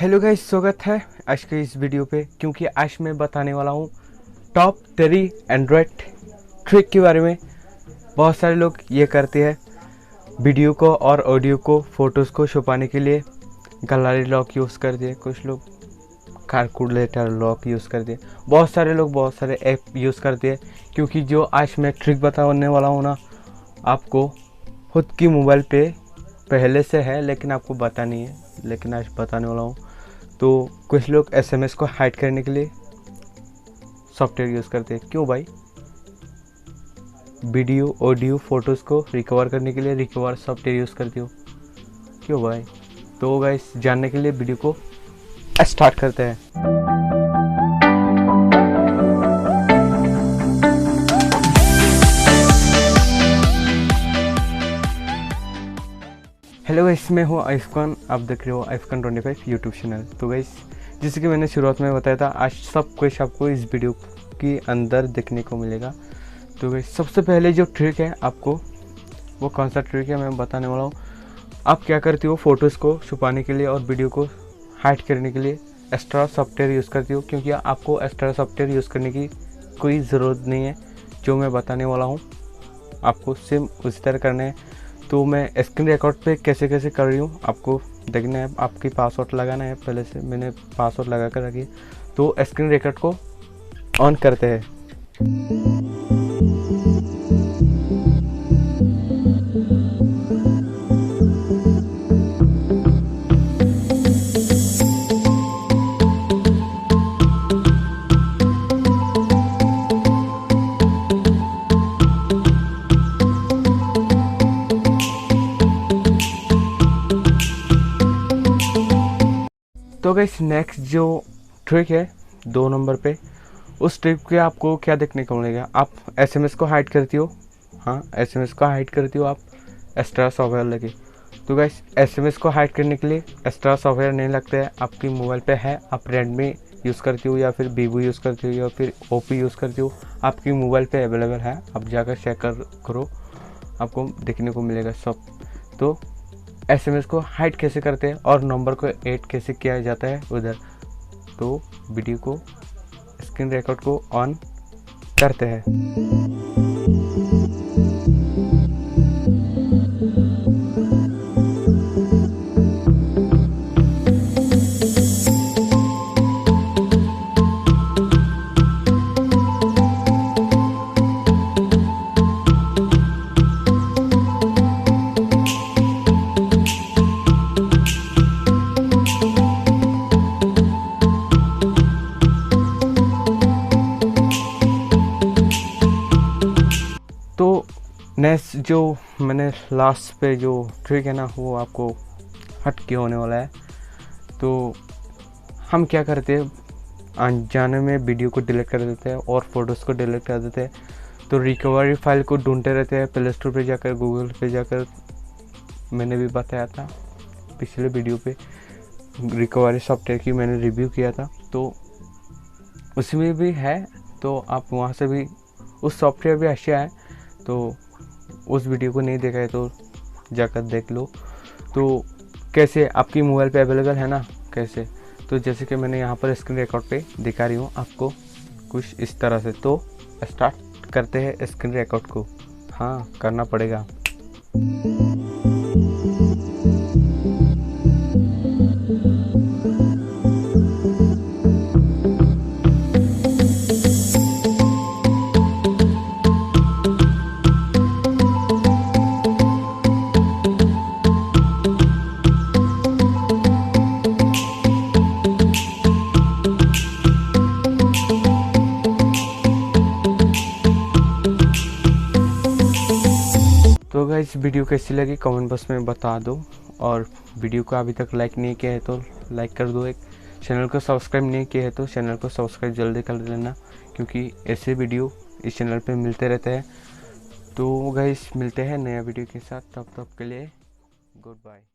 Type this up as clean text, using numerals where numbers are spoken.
Hello guys, स्वागत है आज के इस वीडियो पे। क्योंकि आज मैं बताने वाला हूँ टॉप 3 एंड्रॉयड ट्रिक के बारे में। बहुत सारे लोग ये करते हैं वीडियो को और ऑडियो को, फोटोज़ को छुपाने के लिए गैलरी लॉक यूज़ करते हैं। कुछ लोग कैलकुलेटर लॉक यूज़ करते हैं। बहुत सारे लोग बहुत सारे ऐप यूज़ करते हैं। क्योंकि जो आज मैं ट्रिक बताने वाला हूँ ना, आपको खुद की मोबाइल पे पहले से है लेकिन आपको पता नहीं है, लेकिन आज बताने वाला हूँ। तो कुछ लोग एसएमएस को हाइड करने के लिए सॉफ्टवेयर यूज़ करते हैं। क्यों भाई? वीडियो ऑडियो फोटोज़ को रिकवर करने के लिए रिकवर सॉफ्टवेयर यूज़ करते हो। क्यों भाई? तो गाइस, जानने के लिए वीडियो को स्टार्ट करते हैं। हेलो गाइस, मैं हूँ आइफकॉन। आप देख रहे हो आइफकॉन 25 यूट्यूब चैनल। तो गाइस, जैसे कि मैंने शुरुआत में बताया था, आज सब कुछ आपको इस वीडियो के अंदर देखने को मिलेगा। तो गाइस, सबसे पहले जो ट्रिक है आपको, वो कौन सा ट्रिक है मैं बताने वाला हूँ। आप क्या करती हो, फ़ोटोज़ को छुपाने के लिए और वीडियो को हाइड करने के लिए एक्स्ट्रा सॉफ्टवेयर यूज़ करती हो। क्योंकि आपको एक्स्ट्रा सॉफ्टवेयर यूज़ करने की कोई ज़रूरत नहीं है। जो मैं बताने वाला हूँ आपको सेम उसी तरह करना है। तो मैं स्क्रीन रिकॉर्ड पे कैसे कैसे कर रही हूँ आपको देखना है। आपकी पासवर्ड लगाना है, पहले से मैंने पासवर्ड लगा कर रखी है। तो स्क्रीन रिकॉर्ड को ऑन करते हैं। तो गाइस, नेक्स्ट जो ट्रिक है 2 नंबर पे, उस ट्रिक के आपको क्या देखने को मिलेगा। आप एसएमएस को हाइड करती हो। हाँ, एसएमएस को हाइड करती हो आप एक्स्ट्रा सॉफ्टवेयर लगे। तो गाइस, एसएमएस को हाइड करने के लिए एक्स्ट्रा सॉफ्टवेयर नहीं लगते हैं। आपकी मोबाइल पे है, आप रेडमी यूज़ करती हो या फिर वीवो यूज़ करती हो या फिर ओप्पो यूज़ करती हो, आपकी मोबाइल पे अवेलेबल है। आप जाकर चेक करो, आपको देखने को मिलेगा सब। तो एसएमएस को हाइड कैसे करते हैं और नंबर को ऐड कैसे किया जाता है उधर, तो वीडियो को स्क्रीन रिकॉर्ड को ऑन करते हैं। तो नेक्स्ट जो मैंने लास्ट पे जो ट्रिक है ना, वो आपको हट के होने वाला है। तो हम क्या करते हैं, अनजाने में वीडियो को डिलीट कर देते हैं और फोटोज़ को डिलीट कर देते हैं। तो रिकवरी फाइल को ढूंढते रहते हैं प्ले स्टोर पर जाकर, गूगल पे जाकर। मैंने भी बताया था पिछले वीडियो पे, रिकवरी सॉफ्टवेयर की मैंने रिव्यू किया था, तो उसमें भी है। तो आप वहाँ से भी, उस सॉफ्टवेयर भी अच्छा है। तो उस वीडियो को नहीं देखा है तो जाकर देख लो। तो कैसे आपकी मोबाइल पे अवेलेबल है ना, कैसे, तो जैसे कि मैंने यहाँ पर स्क्रीन रिकॉर्ड पे दिखा रही हूँ आपको कुछ इस तरह से। तो स्टार्ट करते हैं स्क्रीन रिकॉर्ड को। हाँ, करना पड़ेगा। तो गाइस, वीडियो कैसी लगी कमेंट बॉक्स में बता दो। और वीडियो को अभी तक लाइक नहीं किया है तो लाइक कर दो। एक चैनल को सब्सक्राइब नहीं किया है तो चैनल को सब्सक्राइब जल्दी कर लेना, क्योंकि ऐसे वीडियो इस चैनल पे मिलते रहते हैं। तो गाइस, मिलते हैं नया वीडियो के साथ, तब तक के लिए गुड बाय।